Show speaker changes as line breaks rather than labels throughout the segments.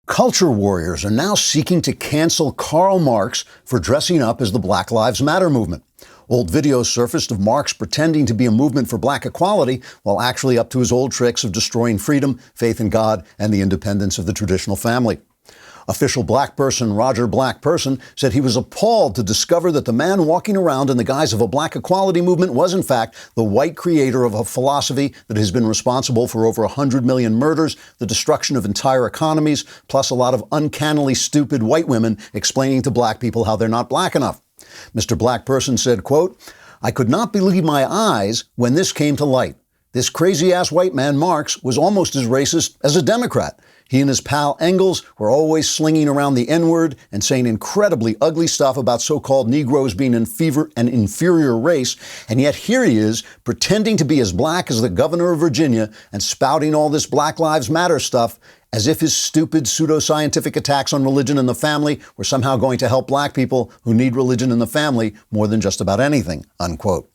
Culture warriors are now seeking to cancel Karl Marx for dressing up as the Black Lives Matter movement. Old videos surfaced of Marx pretending to be a movement for black equality while actually up to his old tricks of destroying freedom, faith in God, and the independence of the traditional family. Official black person Roger Black Person said he was appalled to discover that the man walking around in the guise of a black equality movement was, in fact, the white creator of a philosophy that has been responsible for over 100 million murders, the destruction of entire economies, plus a lot of uncannily stupid white women explaining to black people how they're not black enough. Mr. Black Person said, quote, "I could not believe my eyes when this came to light. This crazy-ass white man, Marx, was almost as racist as a Democrat. He and his pal Engels were always slinging around the N-word and saying incredibly ugly stuff about so-called Negroes being an inferior race, and yet here he is, pretending to be as black as the governor of Virginia and spouting all this Black Lives Matter stuff as if his stupid pseudoscientific attacks on religion and the family were somehow going to help black people who need religion and the family more than just about anything," unquote.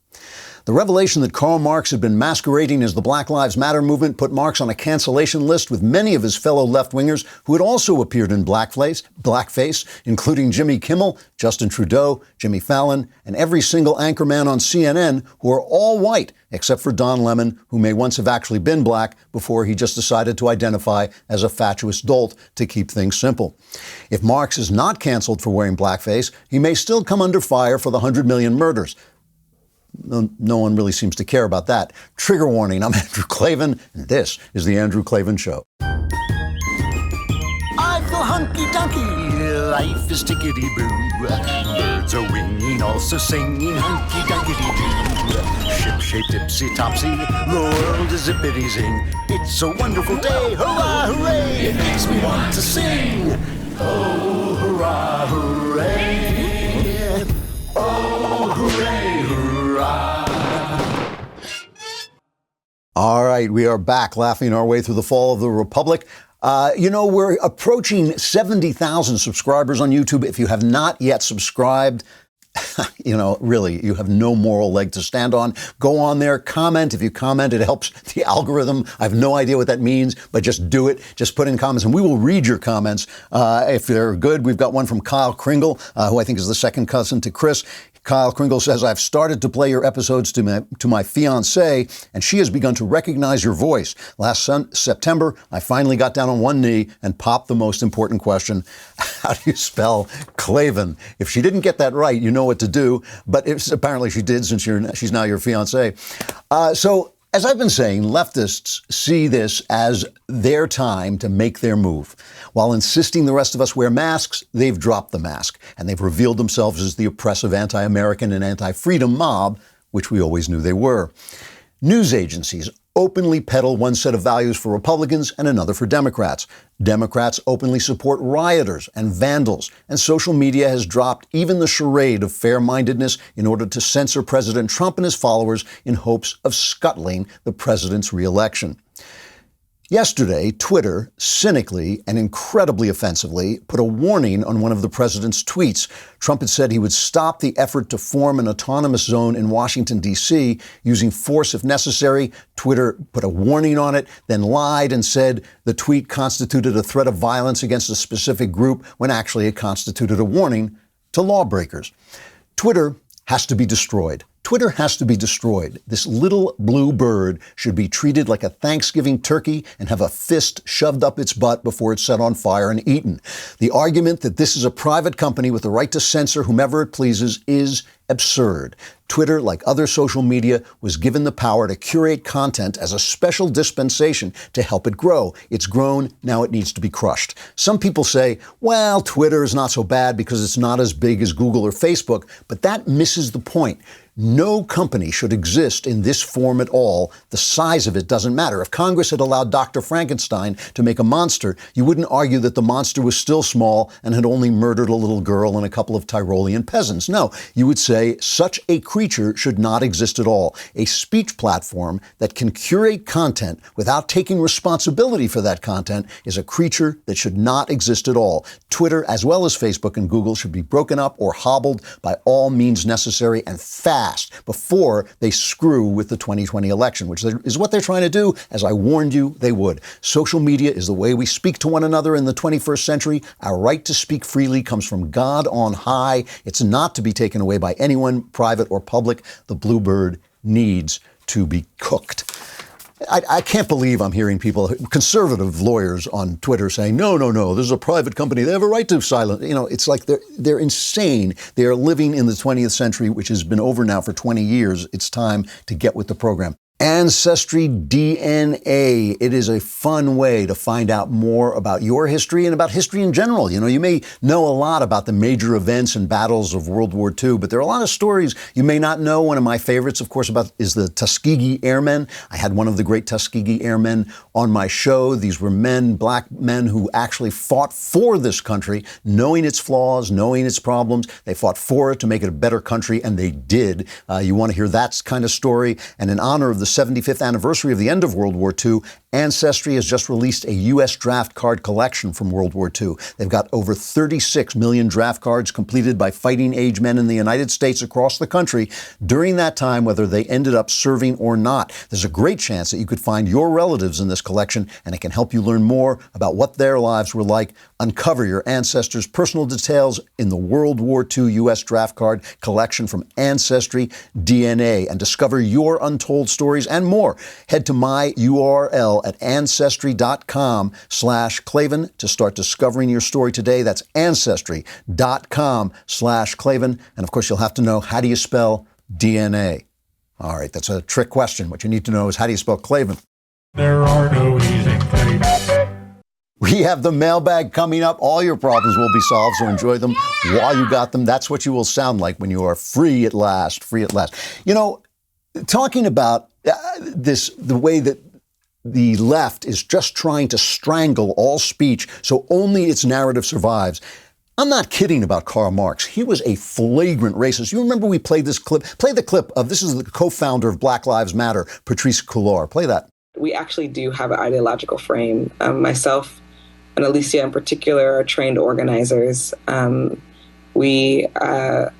The revelation that Karl Marx had been masquerading as the Black Lives Matter movement put Marx on a cancellation list with many of his fellow left-wingers who had also appeared in blackface, including Jimmy Kimmel, Justin Trudeau, Jimmy Fallon, and every single anchorman on CNN, who are all white, except for Don Lemon, who may once have actually been black before he just decided to identify as a fatuous dolt to keep things simple. If Marx is not canceled for wearing blackface, he may still come under fire for the 100 million murders. No one really seems to care about that. Trigger warning, I'm Andrew Klavan, and this is The Andrew Klavan Show.
I feel hunky-dunky, life is tickety-boo. Birds are winging, also singing hunky-dunky-doo. Ship-shaped, ipsy-topsy, the world is zippity-zing. It's a wonderful day, hurrah, hooray! It makes me want to sing. Oh, hurrah, hooray! Oh, hooray, hooray!
All right, we are back laughing our way through the fall of the Republic. We're approaching 70,000 subscribers on YouTube. If you have not yet subscribed, really, you have no moral leg to stand on. Go on there, comment. If you comment, it helps the algorithm. I have no idea what that means, but just do it. Just put in comments, and we will read your comments if they're good. We've got one from Kyle Kringle, who I think is the second cousin to Chris. Kyle Kringle says, "I've started to play your episodes to my fiancée, and she has begun to recognize your voice. Last September, I finally got down on one knee and popped the most important question. How do you spell Klavan? If she didn't get that right, you know what to do. But apparently she did, since she's now your fiancée. So, as I've been saying, leftists see this as their time to make their move. While insisting the rest of us wear masks, they've dropped the mask, and they've revealed themselves as the oppressive anti-American and anti-freedom mob, which we always knew they were. News agencies openly peddle one set of values for Republicans and another for Democrats. Democrats openly support rioters and vandals, and social media has dropped even the charade of fair-mindedness in order to censor President Trump and his followers in hopes of scuttling the president's re-election. Yesterday, Twitter, cynically and incredibly offensively, put a warning on one of the president's tweets. Trump had said he would stop the effort to form an autonomous zone in Washington, D.C., using force if necessary. Twitter put a warning on it, then lied and said the tweet constituted a threat of violence against a specific group, when actually it constituted a warning to lawbreakers. Twitter has to be destroyed. Twitter has to be destroyed. This little blue bird should be treated like a Thanksgiving turkey and have a fist shoved up its butt before it's set on fire and eaten. The argument that this is a private company with the right to censor whomever it pleases is absurd. Twitter, like other social media, was given the power to curate content as a special dispensation to help it grow. It's grown, now it needs to be crushed. Some people say, well, Twitter is not so bad because it's not as big as Google or Facebook, but that misses the point. No company should exist in this form at all. The size of it doesn't matter. If Congress had allowed Dr. Frankenstein to make a monster, you wouldn't argue that the monster was still small and had only murdered a little girl and a couple of Tyrolean peasants. No, you would say such a creature creature should not exist at all. A speech platform that can curate content without taking responsibility for that content is a creature that should not exist at all. Twitter, as well as Facebook and Google, should be broken up or hobbled by all means necessary and fast before they screw with the 2020 election, which is what they're trying to do, as I warned you they would. Social media is the way we speak to one another in the 21st century. Our right to speak freely comes from God on high. It's not to be taken away by anyone, private or public. The bluebird needs to be cooked. I can't believe I'm hearing people, conservative lawyers on Twitter saying, no, this is a private company. They have a right to silence. It's like they're insane. They are living in the 20th century, which has been over now for 20 years. It's time to get with the program. Ancestry DNA. It is a fun way to find out more about your history and about history in general. You may know a lot about the major events and battles of World War II, but there are a lot of stories you may not know. One of my favorites, of course, is the Tuskegee Airmen. I had one of the great Tuskegee Airmen on my show. These were black men who actually fought for this country, knowing its flaws, knowing its problems. They fought for it to make it a better country, and they did. You want to hear that kind of story. And in honor of the 75th anniversary of the end of World War II, Ancestry has just released a U.S. draft card collection from World War II. They've got over 36 million draft cards completed by fighting-age men in the United States across the country during that time, whether they ended up serving or not. There's a great chance that you could find your relatives in this collection, and it can help you learn more about what their lives were like. Uncover your ancestors' personal details in the World War II U.S. draft card collection from Ancestry DNA and discover your untold stories and more. Head to my URL at ancestry.com/Klavan to start discovering your story today. That's ancestry.com/Klavan. And of course, you'll have to know, how do you spell DNA? All right, that's a trick question. What you need to know is, how do you spell Klavan?
There are no easy things.
We have the mailbag coming up. All your problems will be solved, so enjoy them while you got them. That's what you will sound like when you are free at last, free at last. Talking about the way that the left is just trying to strangle all speech so only its narrative survives. I'm not kidding about Karl Marx. He was a flagrant racist. You remember we played this clip? Play the clip of, this is the co-founder of Black Lives Matter, Patrisse Cullors. Play that.
We actually do have an ideological frame. Myself and Alicia in particular are trained organizers. We are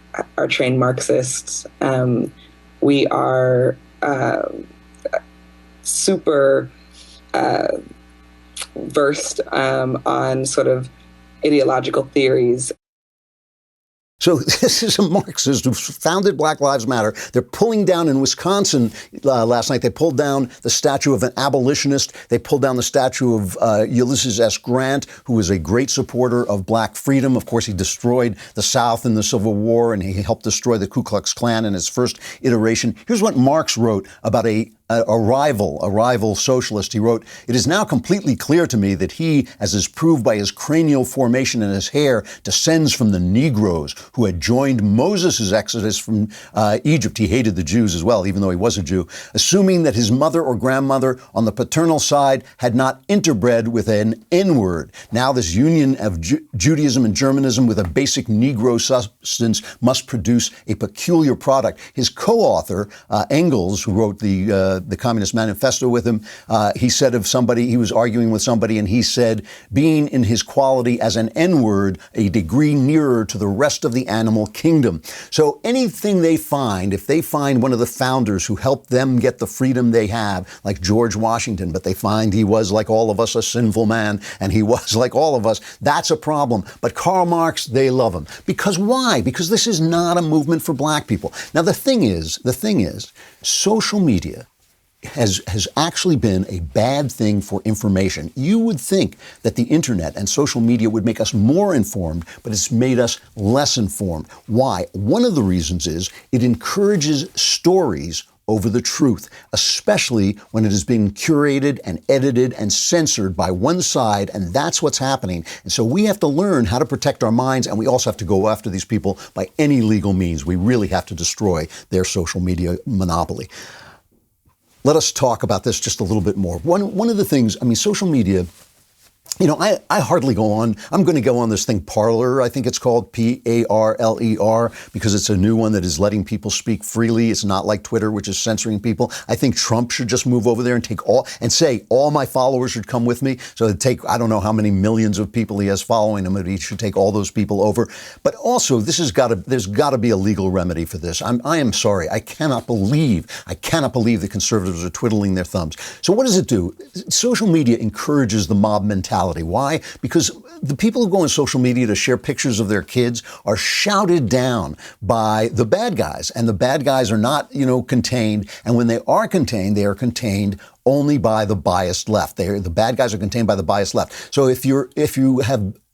trained Marxists. We are super versed on sort of ideological theories.
So this is a Marxist who founded Black Lives Matter. They're pulling down in Wisconsin last night. They pulled down the statue of an abolitionist. They pulled down the statue of Ulysses S. Grant, who was a great supporter of black freedom. Of course, he destroyed the South in the Civil War, and he helped destroy the Ku Klux Klan in its first iteration. Here's what Marx wrote about a rival socialist. He wrote, "It is now completely clear to me that he, as is proved by his cranial formation and his hair, descends from the Negroes who had joined Moses' exodus from Egypt." He hated the Jews as well, even though he was a Jew. "Assuming that his mother or grandmother on the paternal side had not interbred with an N-word. Now this union of Judaism and Germanism with a basic Negro substance must produce a peculiar product." His co-author, Engels, who wrote the Communist Manifesto with him, he said of somebody, he was arguing with somebody, and he said, "Being in his quality as an N-word, a degree nearer to the rest of the animal kingdom." So anything they find, if they find one of the founders who helped them get the freedom they have, like George Washington, but they find he was, like all of us, a sinful man, and he was like all of us, that's a problem. But Karl Marx, they love him. Because why? Because this is not a movement for black people. Now, the thing is, social media has actually been a bad thing for information. You would think that the internet and social media would make us more informed, but it's made us less informed. Why? One of the reasons is it encourages stories over the truth, especially when it is being curated and edited and censored by one side, and that's what's happening. And so we have to learn how to protect our minds, and we also have to go after these people by any legal means. We really have to destroy their social media monopoly. Let us talk about this just a little bit more. One of the things, social media I hardly go on. I'm going to go on this thing, Parler, I think it's called, Parler, because it's a new one that is letting people speak freely. It's not like Twitter, which is censoring people. I think Trump should just move over there and say all my followers should come with me. So it'd take, I don't know how many millions of people he has following him, but he should take all those people over. But also, there's got to be a legal remedy for this. I am sorry. I cannot believe the conservatives are twiddling their thumbs. So what does it do? Social media encourages the mob mentality. Why? Because the people who go on social media to share pictures of their kids are shouted down by the bad guys. And the bad guys are not, contained. And when they are contained only by the biased left. The bad guys are contained by the biased left. So if you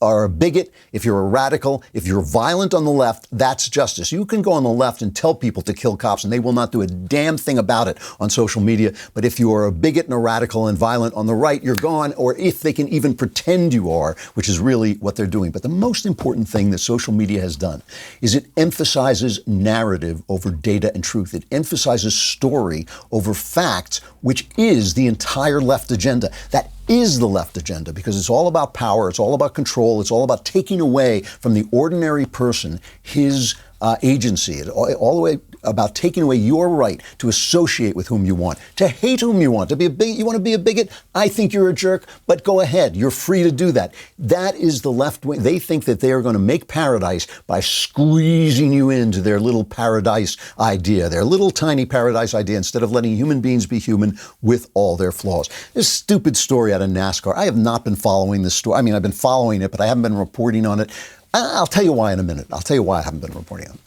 are a bigot, if you're a radical, if you're violent on the left, that's justice. You can go on the left and tell people to kill cops, and they will not do a damn thing about it on social media. But if you are a bigot and a radical and violent on the right, you're gone, or if they can even pretend you are, which is really what they're doing. But the most important thing that social media has done is it emphasizes narrative over data and truth. It emphasizes story over facts, which is the entire left agenda. That is the left agenda, because it's all about power, it's all about control, it's all about taking away from the ordinary person his agency. It's all the way about taking away your right to associate with whom you want, to hate whom you want, to be a bigot. You want to be a bigot? I think you're a jerk, but go ahead. You're free to do that. That is the left wing. They think that they are going to make paradise by squeezing you into their little paradise idea, their little tiny paradise idea, instead of letting human beings be human with all their flaws. This stupid story out of NASCAR. I have not been following this story. I mean, I've been following it, but I haven't been reporting on it. I'll tell you why in a minute. I'll tell you why I haven't been reporting on it.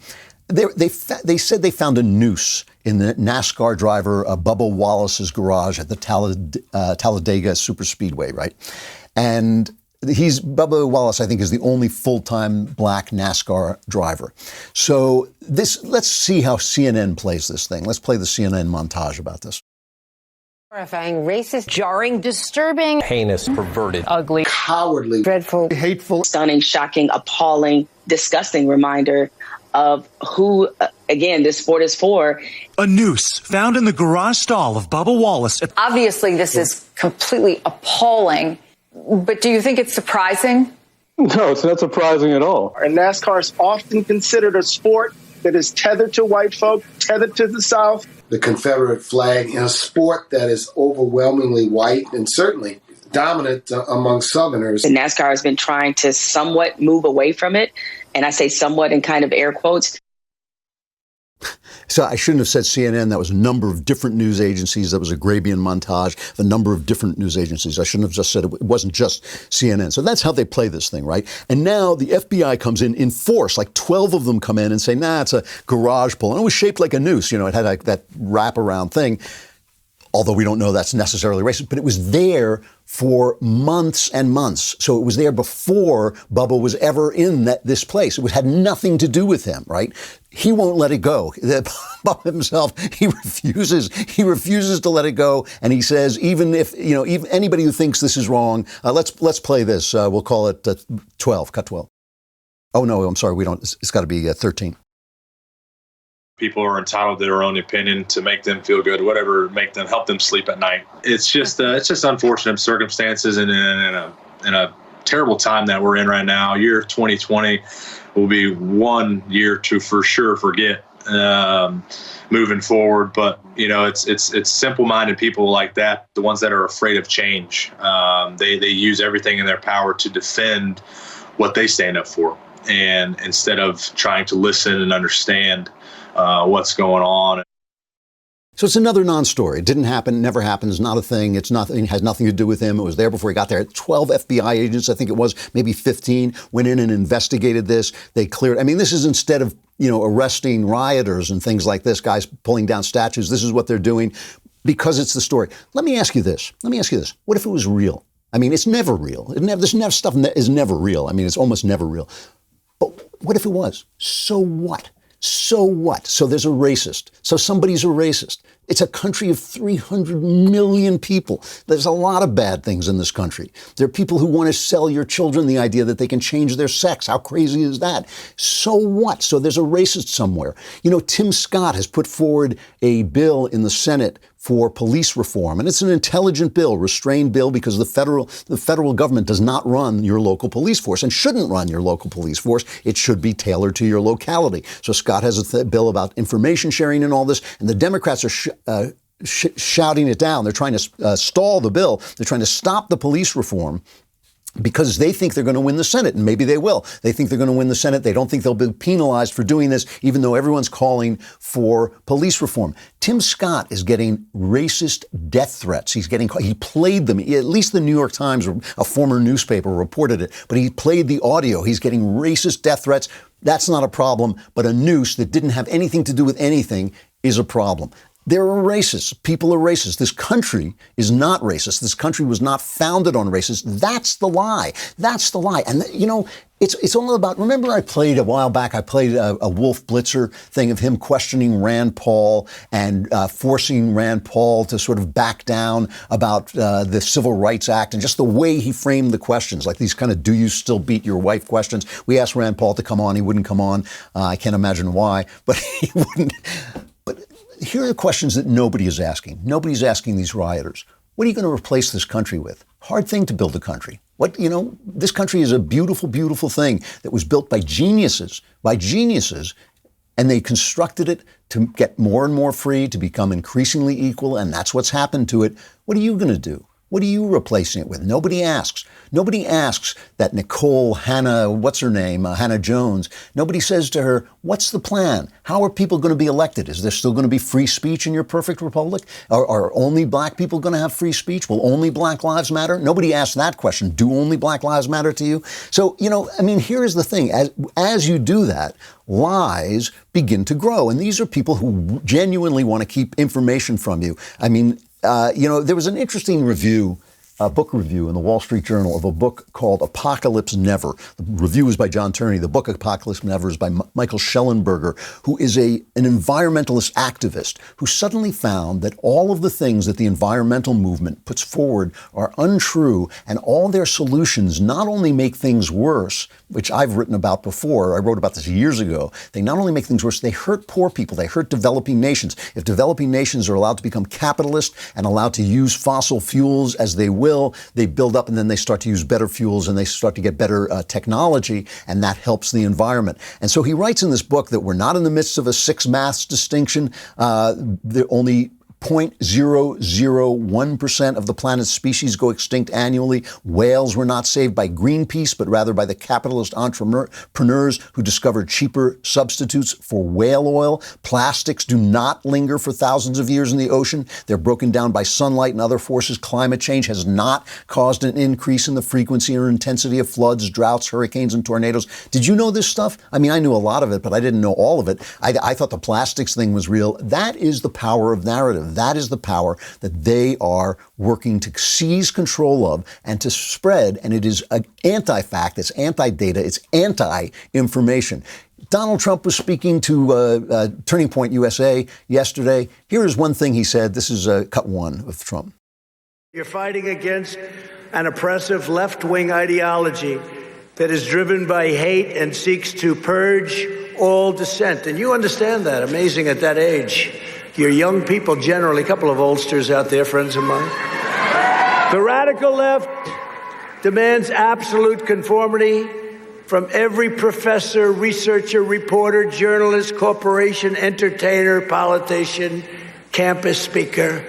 They said they found a noose in the NASCAR driver Bubba Wallace's garage at the Talladega Super Speedway, right? And Bubba Wallace, I think, is the only full-time black NASCAR driver. So let's see how CNN plays this thing. Let's play the CNN montage about this.
Horrifying, racist, jarring, disturbing,
heinous, perverted,
ugly,
cowardly,
dreadful,
hateful,
stunning, shocking, appalling, disgusting reminder of who, again, this sport is for.
A noose found in the garage stall of Bubba Wallace.
Obviously, this is completely appalling, but do you think it's surprising?
No, it's not surprising at all.
And NASCAR is often considered a sport that is tethered to white folk, tethered to the South.
The Confederate flag in a sport that is overwhelmingly white and certainly dominant among Southerners.
And NASCAR has been trying to somewhat move away from it. And I say somewhat in kind of air quotes.
So I shouldn't have said CNN. That was a number of different news agencies. That was a Grabian montage, the number of different news agencies. I shouldn't have just said it wasn't just CNN. So that's how they play this thing, right? And now the FBI comes in force, like 12 of them come in and say, nah, it's a garage pull. And it was shaped like a noose. It had like that wraparound thing. Although we don't know that's necessarily racist, but it was there for months and months. So it was there before Bubba was ever in this place. It had nothing to do with him, right? He won't let it go. Bubba himself, he refuses to let it go. And he says, even anybody who thinks this is wrong, let's play this. We'll call it 12, cut 12. Oh no, I'm sorry, we don't, it's got to be 13.
People are entitled to their own opinion to make them feel good, whatever, help them sleep at night. It's just unfortunate circumstances and in a terrible time that we're in right now. Year 2020 will be one year to for sure forget moving forward. But it's simple-minded people like that, the ones that are afraid of change. They use everything in their power to defend what they stand up for, and instead of trying to listen and understand what's going on.
So it's another non-story. It didn't happen, never happens, not a thing. It's nothing, has nothing to do with him. It was there before he got there. 12 FBI agents, I think it was, maybe 15, went in and investigated this. They cleared. I mean, this is instead of, arresting rioters and things like this, guys pulling down statues. This is what they're doing because it's the story. Let me ask you this. What if it was real? I mean, it's never real. This stuff is never real. I mean, it's almost never real. But what if it was? So what? So what? So there's a racist. So somebody's a racist. It's a country of 300 million people. There's a lot of bad things in this country. There are people who want to sell your children the idea that they can change their sex. How crazy is that? So what? So there's a racist somewhere. You know, Tim Scott has put forward a bill in the Senate for police reform. And it's an intelligent bill, restrained bill, because the federal government does not run your local police force and shouldn't run your local police force. It should be tailored to your locality. So Scott has a bill about information sharing and all this, and the Democrats are shouting it down. They're trying to stall the bill. They're trying to stop the police reform because they think they're going to win the Senate, and maybe they will. They think they're going to win the Senate. They don't think they'll be penalized for doing this, even though everyone's calling for police reform. Tim Scott is getting racist death threats. He played them. At least the New York Times, a former newspaper, reported it, but he played the audio. He's getting racist death threats. That's not a problem, but a noose that didn't have anything to do with anything is a problem. There are racists. People are racist. This country is not racist. This country was not founded on racism. That's the lie. That's the lie. And, you know, it's all about, remember I played a while back, I played a Wolf Blitzer thing of him questioning Rand Paul and forcing Rand Paul to sort of back down about the Civil Rights Act and just the way he framed the questions, like these kind of do you still beat your wife questions. We asked Rand Paul to come on. He wouldn't come on. I can't imagine why, but he wouldn't. Here are the questions that nobody is asking. Nobody's asking these rioters. What are you going to replace this country with? Hard thing to build a country. This country is a beautiful, beautiful thing that was built by geniuses, and they constructed it to get more and more free, to become increasingly equal, and that's what's happened to it. What are you going to do? What are you replacing it with? Nobody asks. Nobody asks that Nicole, Hannah Jones. Nobody says to her, what's the plan? How are people going to be elected? Is there still going to be free speech in your perfect republic? Are only black people going to have free speech? Will only black lives matter? Nobody asks that question. Do only black lives matter to you? So, here is the thing. As you do that, lies begin to grow. And these are people who genuinely want to keep information from you. There was an interesting book review in the Wall Street Journal of a book called Apocalypse Never. The review is by John Turney. The book Apocalypse Never is by Michael Schellenberger, who is an environmentalist activist who suddenly found that all of the things that the environmental movement puts forward are untrue, and all their solutions not only make things worse, which I've written about before, I wrote about this years ago, they not only make things worse, they hurt poor people, they hurt developing nations. If developing nations are allowed to become capitalist and allowed to use fossil fuels as they will, they build up and then they start to use better fuels and they start to get better technology, and that helps the environment. And so he writes in this book that we're not in the midst of a six mass distinction. Only 0.001% of the planet's species go extinct annually. Whales were not saved by Greenpeace, but rather by the capitalist entrepreneurs who discovered cheaper substitutes for whale oil. Plastics do not linger for thousands of years in the ocean. They're broken down by sunlight and other forces. Climate change has not caused an increase in the frequency or intensity of floods, droughts, hurricanes, and tornadoes. Did you know this stuff? I knew a lot of it, but I didn't know all of it. I thought the plastics thing was real. That is the power of narrative. That is the power that they are working to seize control of and to spread. And it is anti-fact, it's anti-data, it's anti-information. Donald Trump was speaking to Turning Point USA yesterday. Here is one thing he said. This is cut one of Trump.
You're fighting against an oppressive left-wing ideology that is driven by hate and seeks to purge all dissent. And you understand that. Amazing at that age. You're young people generally, a couple of oldsters out there, friends of mine. The radical left demands absolute conformity from every professor, researcher, reporter, journalist, corporation, entertainer, politician, campus speaker,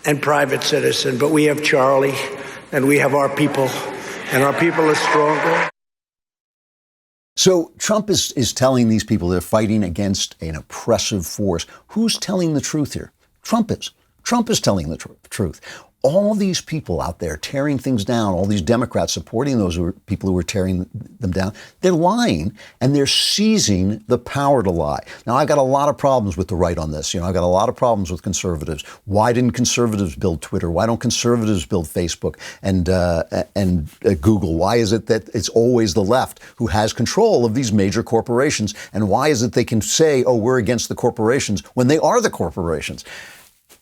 and private citizen. But we have Charlie, and we have our people, and our people are stronger.
So Trump is telling these people they're fighting against an oppressive force. Who's telling the truth here? Trump is. Trump is telling the truth. All these people out there tearing things down, all these Democrats supporting those people who are tearing them down, they're lying and they're seizing the power to lie. Now, I've got a lot of problems with the right on this. I've got a lot of problems with conservatives. Why didn't conservatives build Twitter? Why don't conservatives build Facebook and Google? Why is it that it's always the left who has control of these major corporations? And why is it they can say, oh, we're against the corporations when they are the corporations?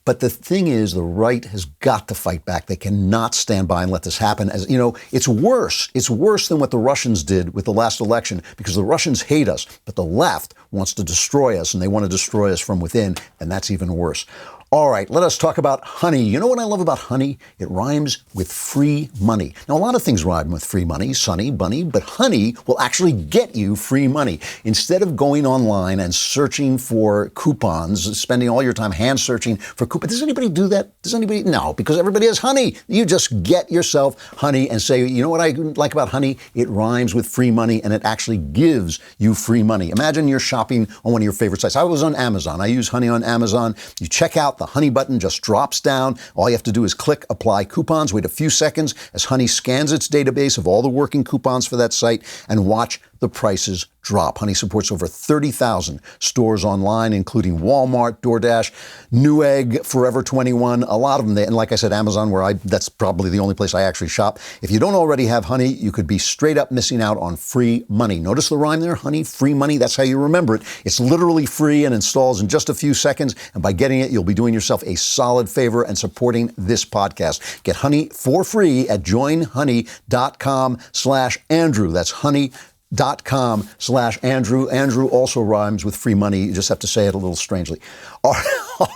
But the thing is, the right has got to fight back. They cannot stand by and let this happen. As you know, it's worse. It's worse than what the Russians did with the last election, because the Russians hate us, but the left wants to destroy us, and they want to destroy us from within, and that's even worse. All right, let us talk about honey. You know what I love about honey? It rhymes with free money. Now, a lot of things rhyme with free money, sunny, bunny, but honey will actually get you free money. Instead of going online and searching for coupons, spending all your time hand searching for coupons. Does anybody do that? Does anybody? No, because everybody has honey. You just get yourself honey and say, you know what I like about honey? It rhymes with free money, and it actually gives you free money. Imagine you're shopping on one of your favorite sites. I was on Amazon. I use honey on Amazon. You check out, the honey button just drops down. All you have to do is click apply coupons, wait a few seconds as honey scans its database of all the working coupons for that site, and watch the prices drop. Honey supports over 30,000 stores online, including Walmart, DoorDash, Newegg, Forever 21, a lot of them. And like I said, Amazon, that's probably the only place I actually shop. If you don't already have honey, you could be straight up missing out on free money. Notice the rhyme there, honey, free money. That's how you remember it. It's literally free and installs in just a few seconds. And by getting it, you'll be doing yourself a solid favor and supporting this podcast. Get honey for free at joinhoney.com/Andrew. That's honey.com/Andrew. Andrew also rhymes with free money. You just have to say it a little strangely. All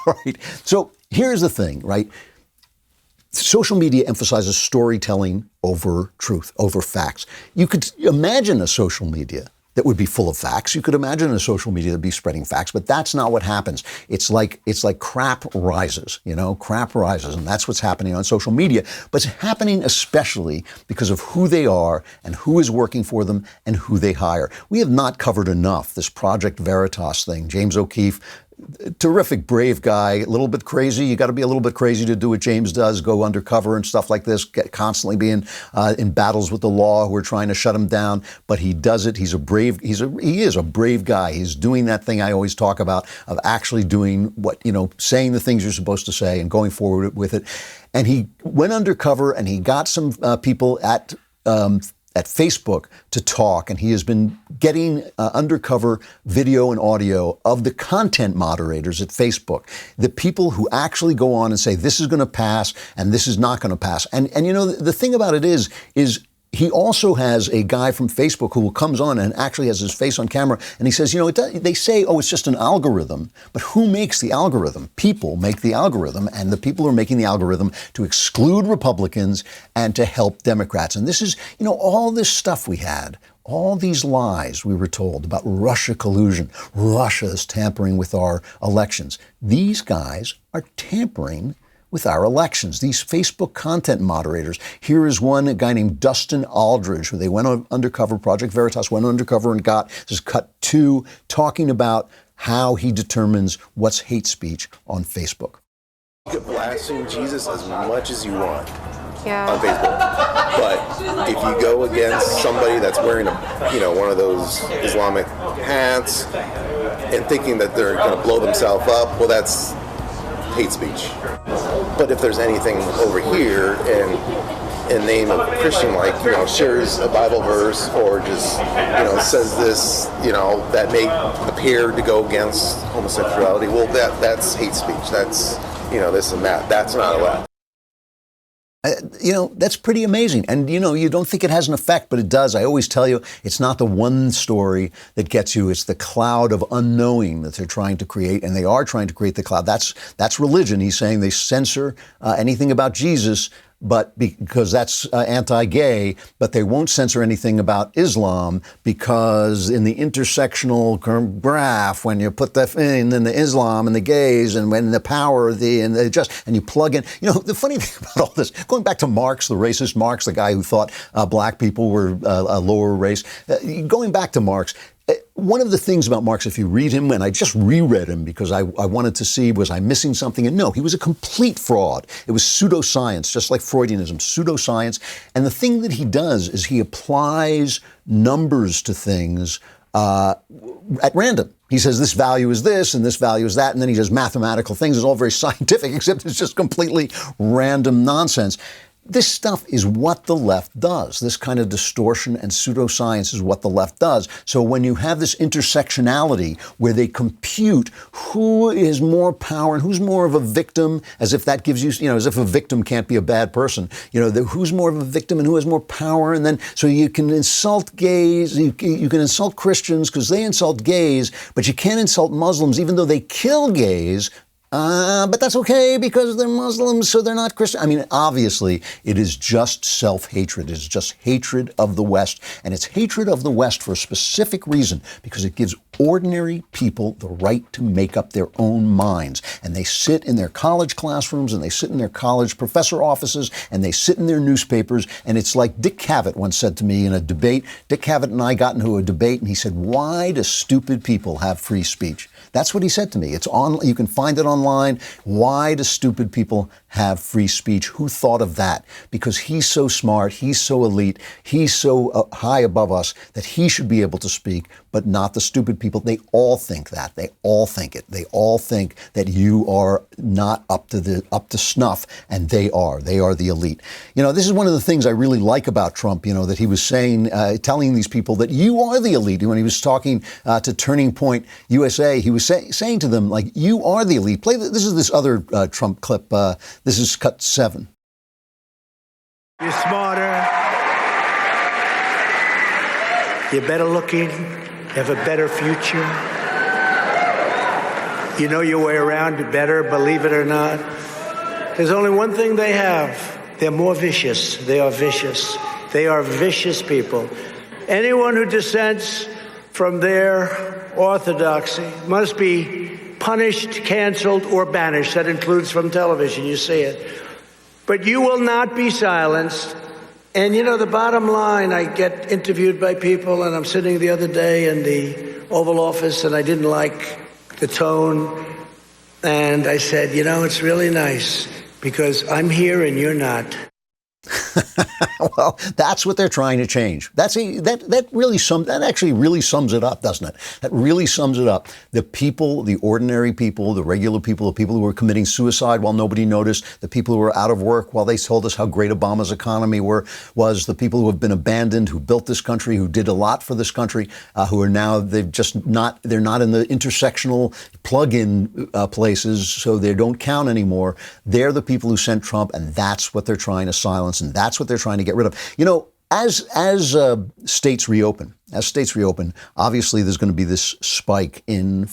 right. So here's the thing, right? Social media emphasizes storytelling over truth, over facts. You could imagine a social media that would be full of facts. You could imagine a social media that would be spreading facts, but that's not what happens. It's like crap rises, crap rises, and that's what's happening on social media. But it's happening especially because of who they are and who is working for them and who they hire. We have not covered enough this Project Veritas thing. James O'Keefe, terrific, brave guy, a little bit crazy. You got to be a little bit crazy to do what James does, go undercover and stuff like this, constantly being in battles with the law who are trying to shut him down. But he does it. He is a brave guy. He's doing that thing I always talk about of actually doing what, saying the things you're supposed to say and going forward with it. And he went undercover and he got some people at Facebook to talk, and he has been getting undercover video and audio of the content moderators at Facebook, the people who actually go on and say, this is going to pass and this is not going to pass. And the thing about it is he also has a guy from Facebook who comes on and actually has his face on camera, and he says, they say, it's just an algorithm, but who makes the algorithm? People make the algorithm, and the people are making the algorithm to exclude Republicans and to help Democrats. And this is, all this stuff we had, all these lies we were told about Russia collusion, Russia is tampering with our elections. These guys are tampering with our elections, these Facebook content moderators. Here is one, a guy named Dustin Aldridge, who they went undercover, Project Veritas went undercover and got, this is cut 2, talking about how he determines what's hate speech on Facebook.
You can blaspheme Jesus as much as you want on Facebook, but if you go against somebody that's wearing one of those Islamic hats and thinking that they're going to blow themselves up, well, that's hate speech. But if there's anything over here and in name of Christian, shares a Bible verse or just, says this, that may appear to go against homosexuality, well, that's hate speech. That's, this and that. That's not allowed.
That's pretty amazing. And, you don't think it has an effect, but it does. I always tell you, it's not the one story that gets you. It's the cloud of unknowing that they're trying to create. And they are trying to create the cloud. That's religion. He's saying they censor anything about Jesus, but because that's anti-gay, but they won't censor anything about Islam because in the intersectional graph, when you put that in the Islam and the gays and when the power and you plug in, the funny thing about all this, going back to Marx, the racist Marx, the guy who thought black people were a lower race, going back to Marx, one of the things about Marx, if you read him, and I just reread him because I wanted to see, was I missing something? And no, he was a complete fraud. It was pseudoscience, just like Freudianism, pseudoscience. And the thing that he does is he applies numbers to things at random. He says this value is this and this value is that, and then he does mathematical things. It's all very scientific, except it's just completely random nonsense. This stuff is what the left does. This kind of distortion and pseudoscience is what the left does. So when you have this intersectionality where they compute who is more power and who's more of a victim, as if that gives you, as if a victim can't be a bad person, who's more of a victim and who has more power. And then so you can insult gays, you can insult Christians because they insult gays, but you can't insult Muslims even though they kill gays. But that's okay because they're Muslims, so they're not Christian. I mean, obviously, it is just self-hatred. It is just hatred of the West. And it's hatred of the West for a specific reason, because it gives ordinary people the right to make up their own minds. And they sit in their college classrooms, and they sit in their college professor offices, and they sit in their newspapers. And it's like Dick Cavett once said to me in a debate. Dick Cavett and I got into a debate, and he said, "Why do stupid people have free speech?" That's what he said to me. It's on. You can find it online. Why do stupid people have free speech? Who thought of that? Because he's so smart, he's so elite, he's so high above us that he should be able to speak, but not the stupid people. They all think that. They all think it. They all think that you are not up to snuff, and they are. They are the elite. This is one of the things I really like about Trump. That he was saying, telling these people that you are the elite. When he was talking to Turning Point USA, he was saying to them, like, you are the elite. This is this other Trump clip. This is cut 7.
You're smarter. You're better looking. You have a better future. You know your way around better, believe it or not. There's only one thing they have. They're more vicious. They are vicious. They are vicious people. Anyone who dissents from their orthodoxy must be punished, canceled, or banished. That includes from television. You see it. But you will not be silenced. And the bottom line, I get interviewed by people, and I'm sitting the other day in the Oval Office, and I didn't like the tone. And I said, it's really nice because I'm here and you're not.
Well, that's what they're trying to change. That actually really sums it up, doesn't it? That really sums it up. The people, the ordinary people, the regular people, the people who were committing suicide while nobody noticed, the people who were out of work while they told us how great Obama's economy was, the people who have been abandoned, who built this country, who did a lot for this country, who are now, they're not in the intersectional plug-in places, so they don't count anymore. They're the people who sent Trump, and that's what they're trying to silence, and that's what they're trying to get rid of. As states reopen, obviously there's going to be this spike in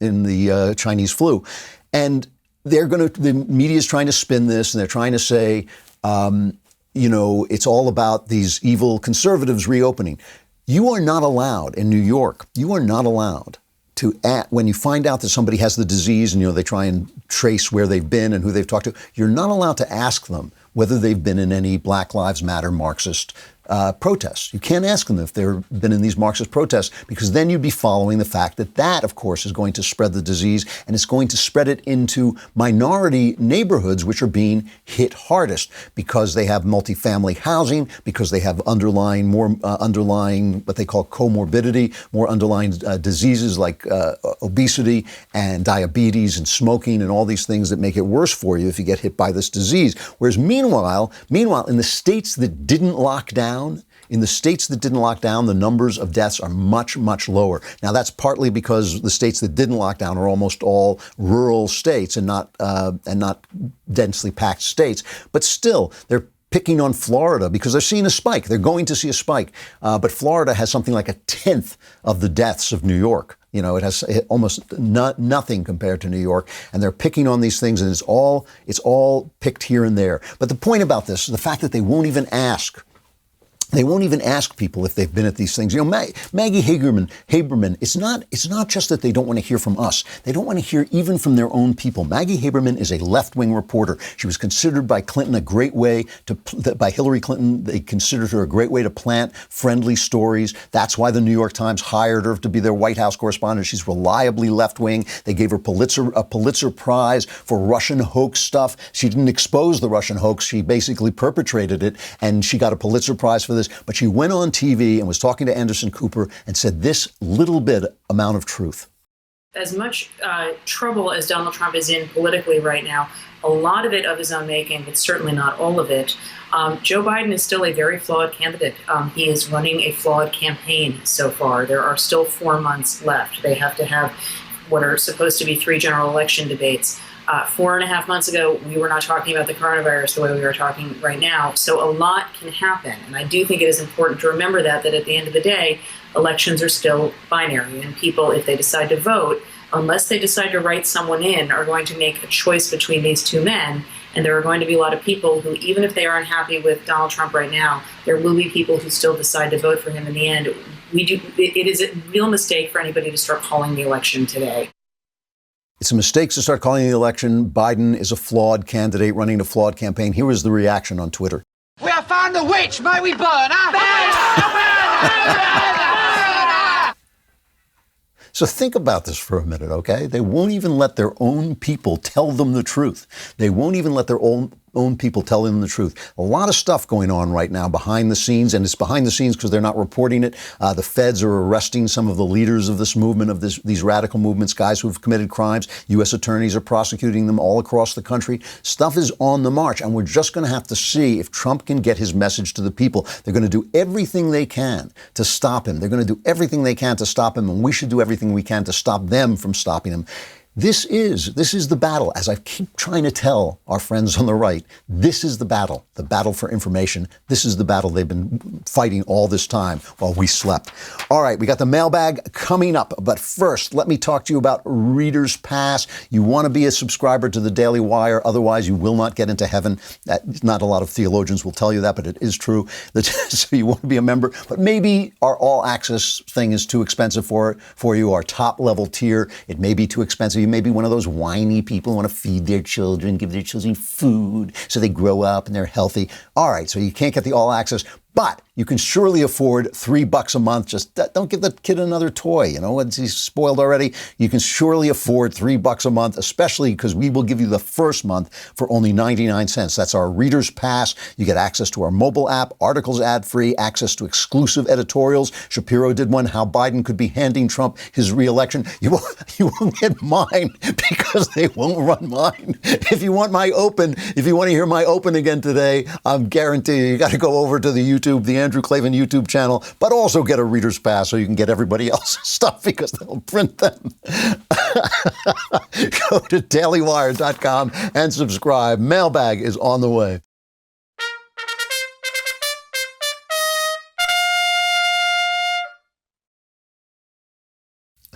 the Chinese flu, and the media is trying to spin this, and they're trying to say, it's all about these evil conservatives reopening. You are not allowed in New York. You are not allowed to, when you find out that somebody has the disease, and they try and trace where they've been and who they've talked to. You're not allowed to ask them whether they've been in any Black Lives Matter Marxist protests. You can't ask them if they've been in these Marxist protests, because then you'd be following the fact that, of course, is going to spread the disease, and it's going to spread it into minority neighborhoods, which are being hit hardest because they have multifamily housing, because they have more underlying what they call comorbidity, more underlying diseases like obesity and diabetes and smoking and all these things that make it worse for you if you get hit by this disease. Whereas meanwhile, in the states that didn't lock down, the numbers of deaths are much, much lower. Now, that's partly because the states that didn't lock down are almost all rural states and not densely packed states. But still, they're picking on Florida because they're seeing a spike. They're going to see a spike. But Florida has something like 1/10 of the deaths of New York. It has almost nothing compared to New York, and they're picking on these things, and it's all picked here and there. But the point about this is the fact that they won't even ask. They won't even ask people if they've been at these things. Maggie Haberman, it's not just that they don't want to hear from us. They don't want to hear even from their own people. Maggie Haberman is a left-wing reporter. She was considered by by Hillary Clinton, they considered her a great way to plant friendly stories. That's why the New York Times hired her to be their White House correspondent. She's reliably left-wing. They gave her a Pulitzer Prize for Russian hoax stuff. She didn't expose the Russian hoax. She basically perpetrated it, and she got a Pulitzer Prize for this. But she went on TV and was talking to Anderson Cooper and said this little bit amount of truth.
As much trouble as Donald Trump is in politically right now, a lot of it of his own making, but certainly not all of it, Joe Biden is still a very flawed candidate. He is running a flawed campaign so far. There are still 4 months left. They have to have what are supposed to be 3 general election debates. 4.5 months ago, we were not talking about the coronavirus the way we are talking right now. So a lot can happen. And I do think it is important to remember that at the end of the day, elections are still binary. And people, if they decide to vote, unless they decide to write someone in, are going to make a choice between these two men. And there are going to be a lot of people who, even if they are unhappy with Donald Trump right now, there will be people who still decide to vote for him in the end. It is a real mistake for anybody to start calling the election today.
It's a mistake to start calling the election. Biden is a flawed candidate running a flawed campaign. Here was the reaction on Twitter.
We have found the witch. May we burn her?
So think about this for a minute, okay? They won't even let their own people tell them the truth. They won't even let their own people tell them the truth. A lot of stuff going on right now behind the scenes, and it's behind the scenes because they're not reporting it. The feds are arresting some of the leaders of this movement, of these radical movements, guys who have committed crimes. U.S. attorneys are prosecuting them all across the country. Stuff is on the march, and we're just going to have to see if Trump can get his message to the people. They're going to do everything they can to stop him. They're going to do everything they can to stop him, and we should do everything we can to stop them from stopping him. This is the battle. As I keep trying to tell our friends on the right, this is the battle for information. This is the battle they've been fighting all this time while we slept. All right, we got the mailbag coming up. But first, let me talk to you about Reader's Pass. You want to be a subscriber to the Daily Wire. Otherwise, you will not get into heaven. Not a lot of theologians will tell you that, but it is true. So you want to be a member. But maybe our all-access thing is too expensive for you. Our top-level tier, it may be too expensive. You may be one of those whiny people who want to feed their children, give their children food so they grow up and they're healthy. All right, so you can't get the all access, but you can surely afford $3 a month. Just don't give the kid another toy. You know, he's spoiled already. You can surely afford $3 a month, especially because we will give you the first month for only 99 cents. That's our Reader's Pass. You get access to our mobile app, articles ad-free, access to exclusive editorials. Shapiro did one, how Biden could be handing Trump his re-election. You won't get mine because they won't run mine. If you want to hear my open again today, I'm guaranteeing you got to go over to the Andrew Klavan YouTube channel, but also get a Reader's Pass so you can get everybody else's stuff because they'll print them. Go to dailywire.com and subscribe. Mailbag is on the way.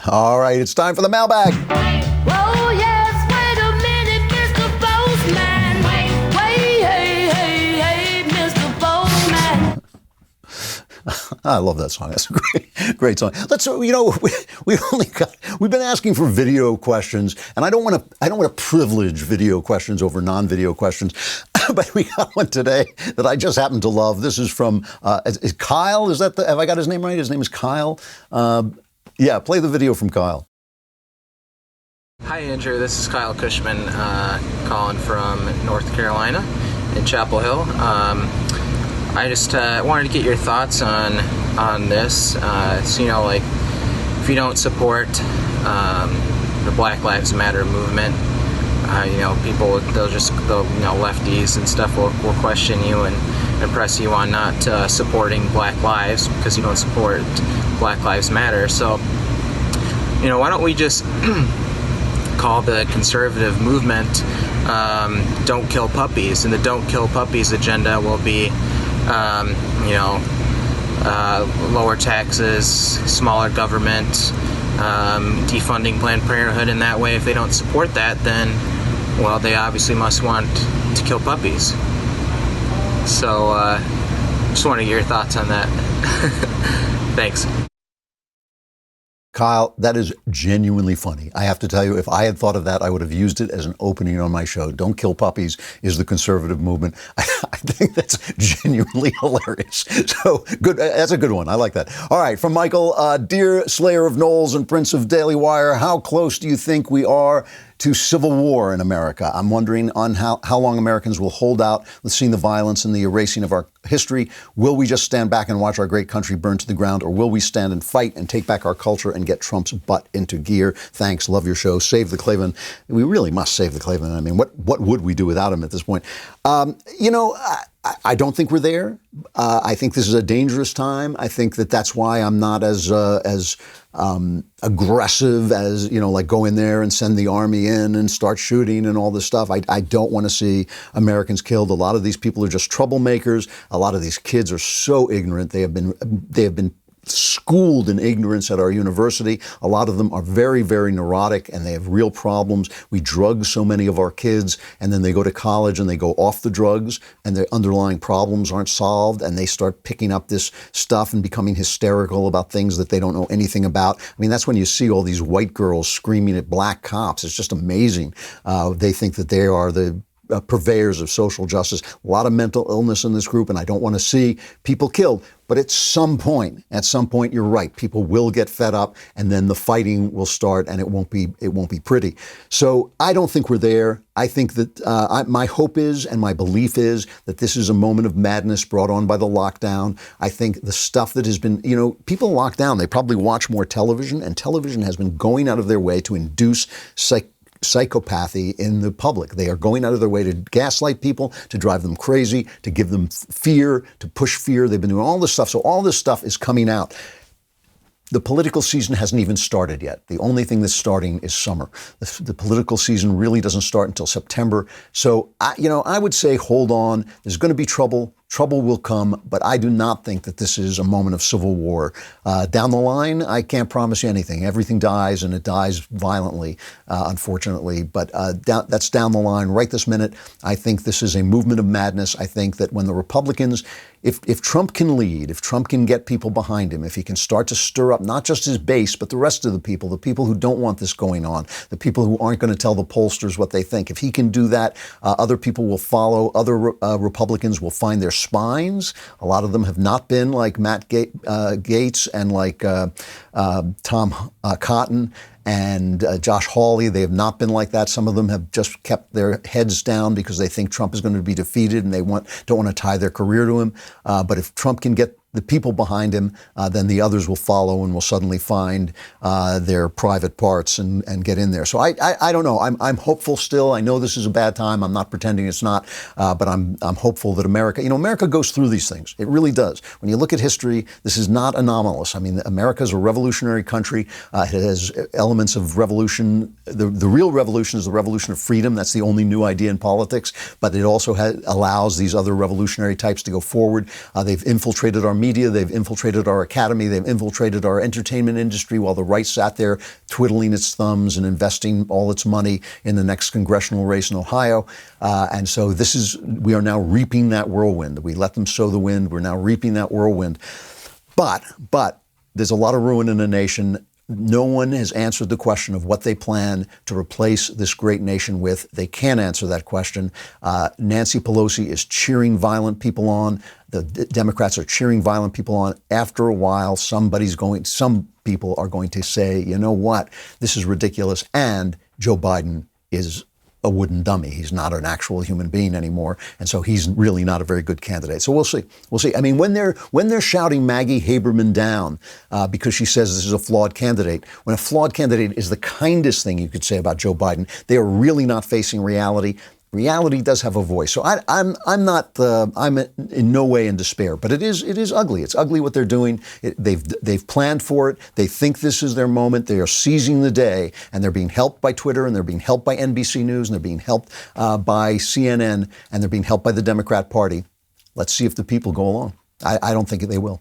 All right, it's time for the mailbag.
Oh, yes, wait a minute, Mr. Postman. Wait, hey, Mr. Postman.
I love that song. That's a great song. We've been asking for video questions, and I don't want to privilege video questions over non-video questions, but we got one today that I just happen to love. This is from is Kyle. Have I got his name right? His name is Kyle. Yeah, play the video from Kyle.
Hi, Andrew. This is Kyle Cushman calling from North Carolina in Chapel Hill. I just wanted to get your thoughts on this. So, if you don't support the Black Lives Matter movement, people, lefties and stuff will question you and press you on not supporting Black lives because you don't support Black Lives Matter. So, why don't we just call the conservative movement Don't Kill Puppies, and the Don't Kill Puppies agenda will be lower taxes, smaller government, defunding Planned Parenthood. In that way, if they don't support that, then, well, they obviously must want to kill puppies. So, just want to get your thoughts on that. Thanks.
Kyle, that is genuinely funny. I have to tell you, if I had thought of that, I would have used it as an opening on my show. Don't Kill Puppies is the conservative movement. I think that's genuinely hilarious. So good. That's a good one. I like that. All right. From Michael, dear Slayer of Knowles and Prince of Daily Wire, how close do you think we are to civil war in America. I'm wondering on how long Americans will hold out with seeing the violence and the erasing of our history. Will we just stand back and watch our great country burn to the ground, or will we stand and fight and take back our culture and get Trump's butt into gear? Thanks. Love your show. Save the Klavan. We really must save the Klavan. I mean, what would we do without him at this point? I don't think we're there. I think this is a dangerous time. I think that's why I'm not as aggressive as, like go in there and send the army in and start shooting and all this stuff. I don't want to see Americans killed. A lot of these people are just troublemakers. A lot of these kids are so ignorant. They have been schooled in ignorance at our university. A lot of them are very, very neurotic, and they have real problems. We drug so many of our kids, and then they go to college and they go off the drugs, and their underlying problems aren't solved, and they start picking up this stuff and becoming hysterical about things that they don't know anything about. I mean, that's when you see all these white girls screaming at black cops. It's just amazing. They think that they are the purveyors of social justice. A lot of mental illness in this group, and I don't want to see people killed. But at some point, you're right. People will get fed up, and then the fighting will start, and it won't be pretty. So I don't think we're there. I think that my hope is, and my belief is, that this is a moment of madness brought on by the lockdown. I think the stuff that has been, people locked down, they probably watch more television, and television has been going out of their way to induce psychopathy in the public. They are going out of their way to gaslight people, to drive them crazy, to give them fear, to push fear. They've been doing all this stuff. So all this stuff is coming out. The political season hasn't even started yet. The only thing that's starting is summer. The political season really doesn't start until September. So, I would say hold on. There's going to be trouble. Trouble will come, but I do not think that this is a moment of civil war. Down the line, I can't promise you anything. Everything dies, and it dies violently, unfortunately. But that's down the line. Right this minute, I think this is a movement of madness. I think that when the Republicans, if Trump can lead, if Trump can get people behind him, if he can start to stir up not just his base, but the rest of the people who don't want this going on, the people who aren't going to tell the pollsters what they think, if he can do that, other people will follow. Other Republicans will find their spines. A lot of them have not been like Matt Gaetz and like Tom Cotton and Josh Hawley. They have not been like that. Some of them have just kept their heads down because they think Trump is going to be defeated, and they don't want to tie their career to him. But if Trump can get the people behind him, then the others will follow and will suddenly find their private parts and get in there. So I don't know. I'm hopeful still. I know this is a bad time. I'm not pretending it's not, but I'm hopeful that America goes through these things. It really does. When you look at history, this is not anomalous. I mean, America is a revolutionary country. It has elements of revolution. The real revolution is the revolution of freedom. That's the only new idea in politics. But it also allows these other revolutionary types to go forward. They've infiltrated our media. They've infiltrated our academy. They've infiltrated our entertainment industry while the right sat there twiddling its thumbs and investing all its money in the next congressional race in Ohio. And so we are now reaping that whirlwind. We let them sow the wind. We're now reaping that whirlwind. But there's a lot of ruin in the nation. No one has answered the question of what they plan to replace this great nation with. They can't answer that question. Nancy Pelosi is cheering violent people on. The Democrats are cheering violent people on. After a while, some people are going to say, you know what, this is ridiculous. And Joe Biden is a wooden dummy. He's not an actual human being anymore. And so he's really not a very good candidate. So we'll see. We'll see. I mean, when they're shouting Maggie Haberman down because she says this is a flawed candidate, when a flawed candidate is the kindest thing you could say about Joe Biden, they are really not facing reality. Reality does have a voice. So I'm in no way in despair, but it is ugly. It's ugly what they're doing. They've planned for it. They think this is their moment. They are seizing the day, and they're being helped by Twitter, and they're being helped by NBC News, and they're being helped by CNN, and they're being helped by the Democrat Party. Let's see if the people go along. I don't think they will.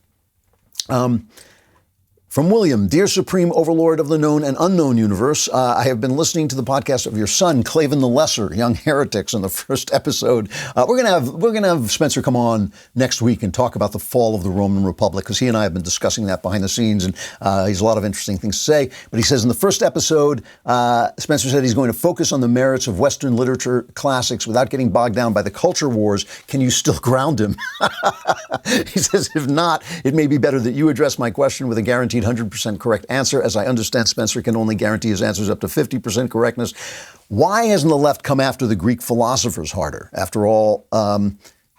From William, Dear Supreme Overlord of the known and unknown universe, I have been listening to the podcast of your son, Klavan the Lesser, Young Heretics, in the first episode. We're gonna have Spencer come on next week and talk about the fall of the Roman Republic, because he and I have been discussing that behind the scenes, and he has a lot of interesting things to say. But he says in the first episode, Spencer said he's going to focus on the merits of Western literature classics without getting bogged down by the culture wars. Can you still ground him? He says, if not, it may be better that you address my question with a guaranteed 100% correct answer. As I understand, Spencer can only guarantee his answers up to 50% correctness. Why hasn't the left come after the Greek philosophers harder? After all,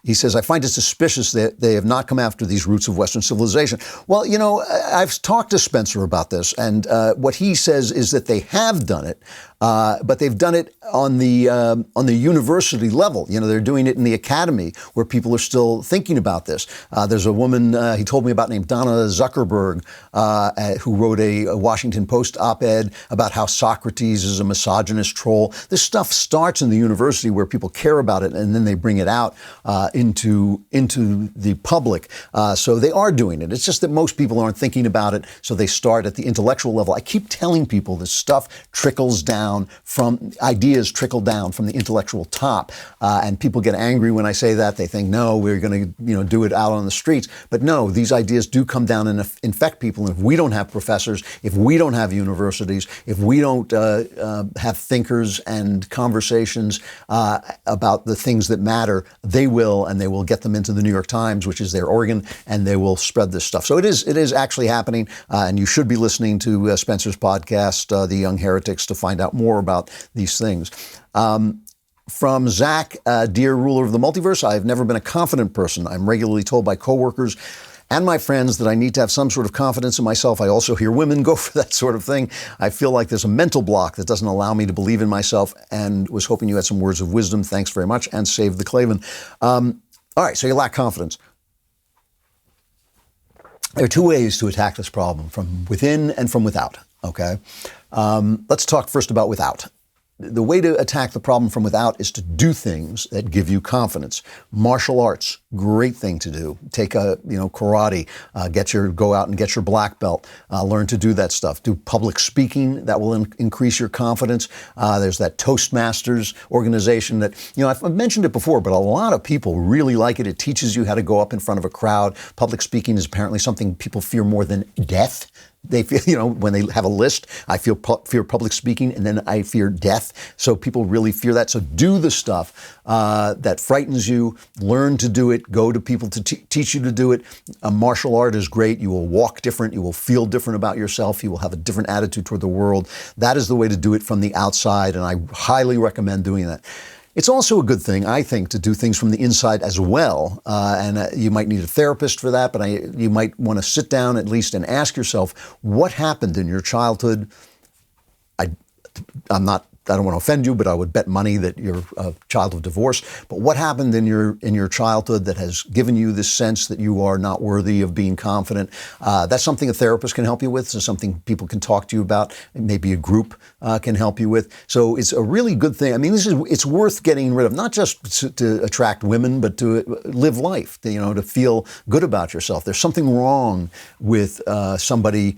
he says, I find it suspicious that they have not come after these roots of Western civilization. Well, you know, I've talked to Spencer about this, and what he says is that they have done it, but they've done it on the university level. You know, they're doing it in the academy where people are still thinking about this. There's a woman he told me about named Donna Zuckerberg who wrote a Washington Post op-ed about how Socrates is a misogynist troll. This stuff starts in the university where people care about it, and then they bring it out into the public. So they are doing it. It's just that most people aren't thinking about it, so they start at the intellectual level. I keep telling people this stuff trickles down from, ideas trickle down from the intellectual top. And people get angry when I say that. They think, no, we're going to do it out on the streets. But no, these ideas do come down and infect people. And if we don't have professors, if we don't have universities, if we don't have thinkers and conversations about the things that matter, they will, and they will get them into the New York Times, which is their organ, and they will spread this stuff. So it is actually happening, and you should be listening to Spencer's podcast, The Young Heretics, to find out more about these things. From Zach, dear ruler of the multiverse, I have never been a confident person. I'm regularly told by coworkers and my friends that I need to have some sort of confidence in myself. I also hear women go for that sort of thing. I feel like there's a mental block that doesn't allow me to believe in myself, and was hoping you had some words of wisdom. Thanks very much, and save the Klavan. All right, so you lack confidence. There are two ways to attack this problem, from within and from without, okay? Let's talk first about without. The way to attack the problem from without is to do things that give you confidence. Martial arts, great thing to do. Take karate, go out and get your black belt, learn to do that stuff. Do public speaking, that will increase your confidence. There's that Toastmasters organization that, I've mentioned it before, but a lot of people really like it. It teaches you how to go up in front of a crowd. Public speaking is apparently something people fear more than death. They feel, when they have a list, I fear public speaking, and then I fear death. So people really fear that. So do the stuff that frightens you. Learn to do it. Go to people to teach you to do it. A martial art is great. You will walk different. You will feel different about yourself. You will have a different attitude toward the world. That is the way to do it from the outside, and I highly recommend doing that. It's also a good thing, I think, to do things from the inside as well. And you might need a therapist for that, but you might want to sit down at least and ask yourself, what happened in your childhood? I don't want to offend you, but I would bet money that you're a child of divorce. But what happened in your childhood that has given you this sense that you are not worthy of being confident? That's something a therapist can help you with. So something people can talk to you about. Maybe a group can help you with. So it's a really good thing. I mean, it's worth getting rid of, not just to attract women, but to live life. To feel good about yourself. There's something wrong with somebody,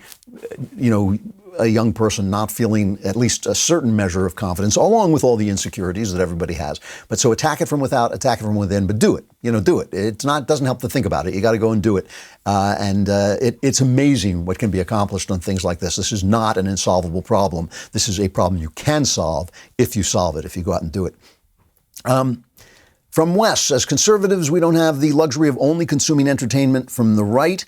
a young person not feeling at least a certain measure of confidence, along with all the insecurities that everybody has. But so attack it from without, attack it from within, but do it. Do it. It doesn't help to think about it. You got to go and do it. It's amazing what can be accomplished on things like this. This is not an insolvable problem. This is a problem you can solve if you solve it, if you go out and do it. From Wes, as conservatives, we don't have the luxury of only consuming entertainment from the right.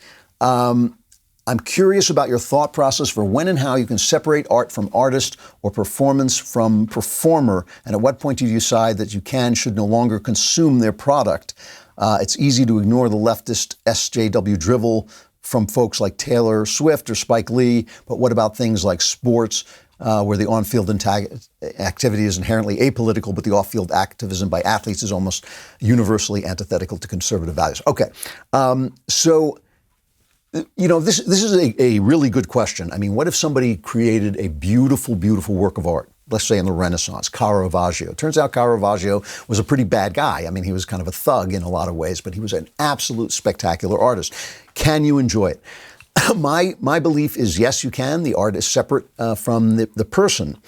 I'm curious about your thought process for when and how you can separate art from artist or performance from performer, and at what point do you decide that you should no longer consume their product? It's easy to ignore the leftist SJW drivel from folks like Taylor Swift or Spike Lee, but what about things like sports, where the on-field activity is inherently apolitical, but the off-field activism by athletes is almost universally antithetical to conservative values? Okay, this is a really good question. I mean, what if somebody created a beautiful, beautiful work of art, let's say in the Renaissance, Caravaggio? Turns out Caravaggio was a pretty bad guy. I mean, he was kind of a thug in a lot of ways, but he was an absolute spectacular artist. Can you enjoy it? My belief is yes, you can. The art is separate from the person.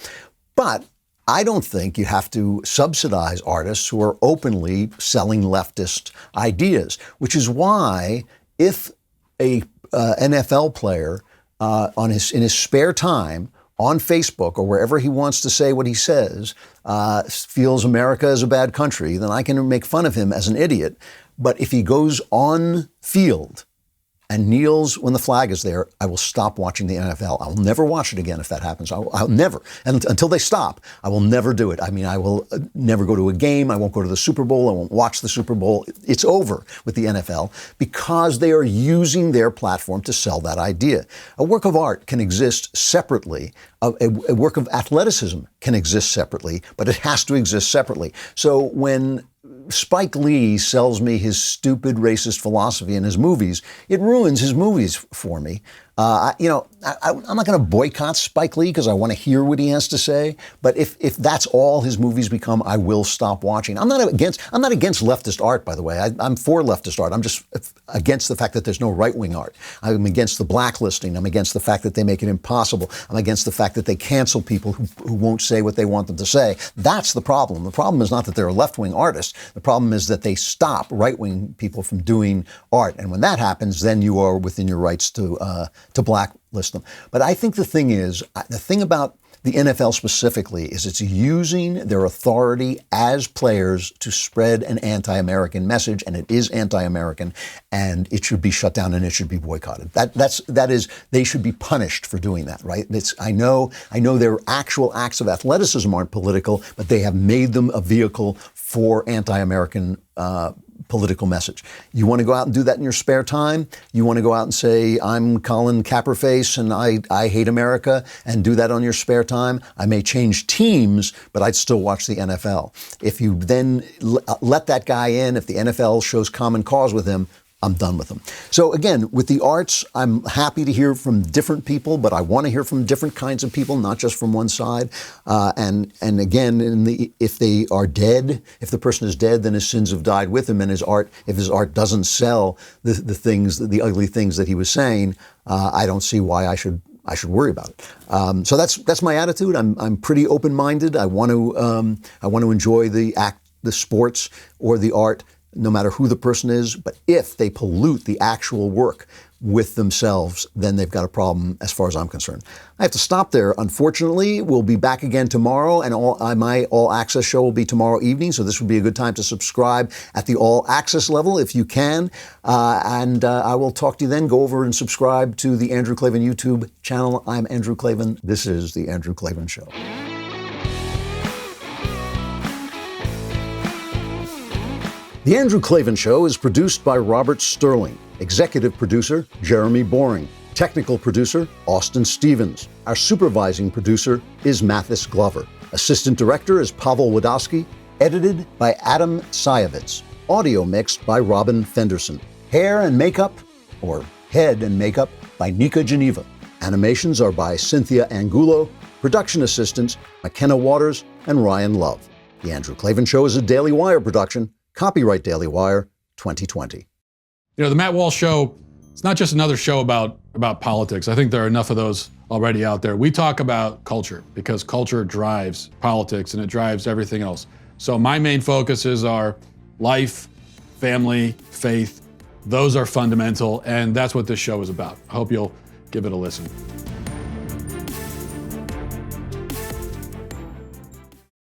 But I don't think you have to subsidize artists who are openly selling leftist ideas, which is why if a NFL player in his spare time on Facebook or wherever he wants to say what he says feels America is a bad country, then I can make fun of him as an idiot. But if he goes on field and kneels when the flag is there, I will stop watching the NFL. I'll never watch it again if that happens. I'll never. And until they stop, I will never do it. I mean, I will never go to a game. I won't go to the Super Bowl. I won't watch the Super Bowl. It's over with the NFL because they are using their platform to sell that idea. A work of art can exist separately. A work of athleticism can exist separately, but it has to exist separately. So when Spike Lee sells me his stupid racist philosophy in his movies, it ruins his movies for me. I'm not going to boycott Spike Lee because I want to hear what he has to say. But if that's all his movies become, I will stop watching. I'm not against leftist art, by the way. I'm for leftist art. I'm just against the fact that there's no right-wing art. I'm against the blacklisting. I'm against the fact that they make it impossible. I'm against the fact that they cancel people who won't say what they want them to say. That's the problem. The problem is not that they're left-wing artists. The problem is that they stop right-wing people from doing art. And when that happens, then you are within your rights to blacklist them. But I think the thing about the NFL specifically is it's using their authority as players to spread an anti-American message, and it is anti-American, and it should be shut down and it should be boycotted. That is, they should be punished for doing that, right? I know their actual acts of athleticism aren't political, but they have made them a vehicle for anti-American political message. You want to go out and do that in your spare time? You want to go out and say, I'm Colin Capperface and I hate America, and do that on your spare time? I may change teams, but I'd still watch the NFL. If you then let that guy in, if the NFL shows common cause with him, I'm done with them. So again, with the arts, I'm happy to hear from different people, but I want to hear from different kinds of people, not just from one side. And again, if they are dead, if the person is dead, then his sins have died with him, and if his art doesn't sell the ugly things that he was saying, I don't see why I should worry about it. So that's my attitude. I'm pretty open-minded. I want to enjoy the sports or the art, no matter who the person is. But if they pollute the actual work with themselves, then they've got a problem as far as I'm concerned. I have to stop there, unfortunately. We'll be back again tomorrow, and my All Access show will be tomorrow evening, so this would be a good time to subscribe at the All Access level if you can. And I will talk to you then. Go over and subscribe to the Andrew Klavan YouTube channel. I'm Andrew Klavan. This is The Andrew Klavan Show. The Andrew Klavan Show is produced by Robert Sterling. Executive producer, Jeremy Boring. Technical producer, Austin Stevens. Our supervising producer is Mathis Glover. Assistant director is Pavel Wadowski. Edited by Adam Sayevitz. Audio mixed by Robin Fenderson. Hair and makeup, or head and makeup, by Nika Geneva. Animations are by Cynthia Angulo. Production assistants, McKenna Waters and Ryan Love. The Andrew Klavan Show is a Daily Wire production. Copyright Daily Wire, 2020.
You know, the Matt Walsh Show, it's not just another show about politics. I think there are enough of those already out there. We talk about culture because culture drives politics and it drives everything else. So my main focuses are life, family, faith. Those are fundamental, and that's what this show is about. I hope you'll give it a listen.